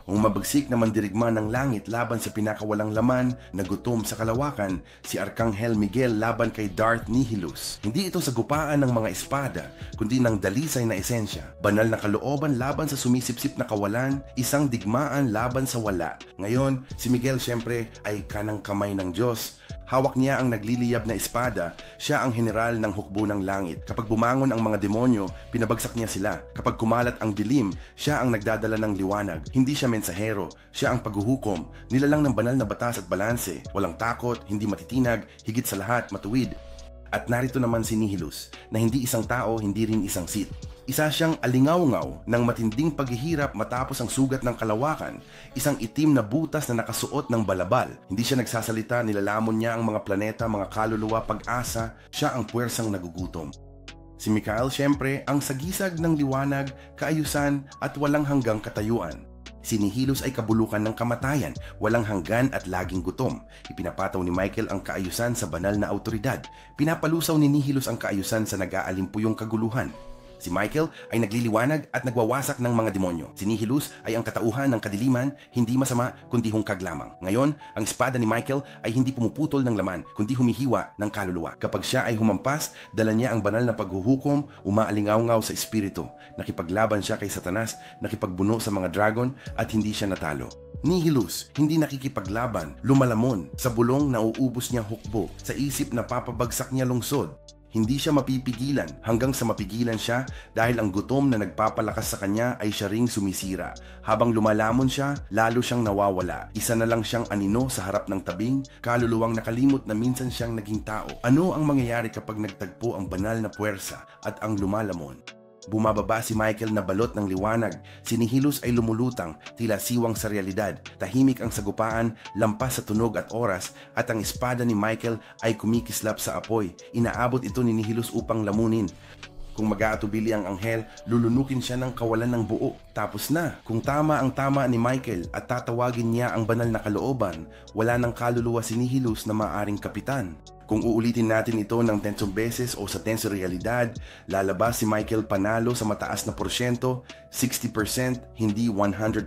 Ang mabagsik na mandirigma ng langit laban sa pinakawalang laman na gutom sa kalawakan, si Arkanghel Miguel laban kay Darth Nihilus. Hindi ito sagupaan ng mga espada, kundi ng dalisay na esensya. Banal na kalooban laban sa sumisipsip na kawalan, isang digmaan laban sa wala. Ngayon, si Miguel syempre ay kanang kamay ng Diyos. Hawak niya ang nagliliyab na espada, siya ang general ng hukbo ng langit. Kapag bumangon ang mga demonyo, pinabagsak niya sila. Kapag kumalat ang dilim, siya ang nagdadala ng liwanag. Hindi siya mensahero, siya ang paghuhukom, nilalang ng banal na batas at balanse. Walang takot, hindi matitinag, higit sa lahat matuwid. At narito naman si Nihilus, na hindi isang tao, hindi rin isang Sith. Isa siyang alingaw-ngaw ng matinding paghihirap matapos ang sugat ng kalawakan, isang itim na butas na nakasuot ng balabal. Hindi siya nagsasalita, nilalamon niya ang mga planeta, mga kaluluwa, pag-asa, siya ang puwersang nagugutom. Si Mikhail siyempre ang sagisag ng liwanag, kaayusan at walang hanggang katayuan. Si Nihilus ay kabulukan ng kamatayan, walang hanggan at laging gutom. Ipinapataw ni Michael ang kaayusan sa banal na autoridad. Pinapalusaw ni Nihilus ang kaayusan sa nag-aalimpuyong kaguluhan. Si Michael ay nagliliwanag at nagwawasak ng mga demonyo. Si Nihilus ay ang katauhan ng kadiliman, hindi masama kundi hungkag lamang. Ngayon, ang espada ni Michael ay hindi pumuputol ng laman, kundi humihiwa ng kaluluwa. Kapag siya ay humampas, dala niya ang banal na paghuhukom, umaalingaw-ngaw sa espiritu. Nakipaglaban siya kay Satanas, nakipagbuno sa mga dragon at hindi siya natalo. Nihilus, hindi nakikipaglaban, lumalamon. Sa bulong nauubos niya hukbo, sa isip na papabagsak niya lungsod. Hindi siya mapipigilan hanggang sa mapigilan siya dahil ang gutom na nagpapalakas sa kanya ay siya ring sumisira. Habang lumalamon siya, lalo siyang nawawala. Isa na lang siyang anino sa harap ng tabing, kaluluwang nakalimot na minsan siyang naging tao. Ano ang mangyayari kapag nagtagpo ang banal na puwersa at ang lumalamon? Bumababa si Michael na balot ng liwanag. Si Nihilus ay lumulutang, tila siwang sa realidad. Tahimik ang sagupaan, lampas sa tunog at oras, at ang espada ni Michael ay kumikislap sa apoy. Inaabot ito ni Nihilus upang lamunin. Kung mag-aatubili ang anghel, lulunukin siya ng kawalan ng buo. Tapos na. Kung tama ang tama ni Michael at tatawagin niya ang banal na kalooban, wala ng kaluluwa si Nihilus na maaring kapitan. Kung uulitin natin ito ng 10 beses o sa 10 realidad, lalabas si Michael panalo sa mataas na porsyento, 60%, hindi 100%,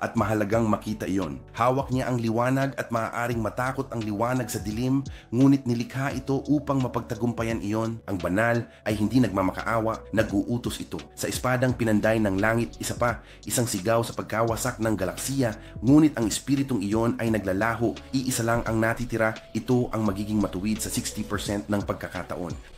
at mahalagang makita iyon. Hawak niya ang liwanag at maaaring matakot ang liwanag sa dilim, ngunit nilikha ito upang mapagtagumpayan iyon. Ang banal ay hindi nagmamakaawa, nag-uutos ito. Sa espadang pinanday ng langit, isa pa, isang sigaw sa pagkawasak ng galaksiya, ngunit ang espiritong iyon ay naglalaho, iisa lang ang natitira, ito ang magiging matuwid sa 60% ng pagkakataon.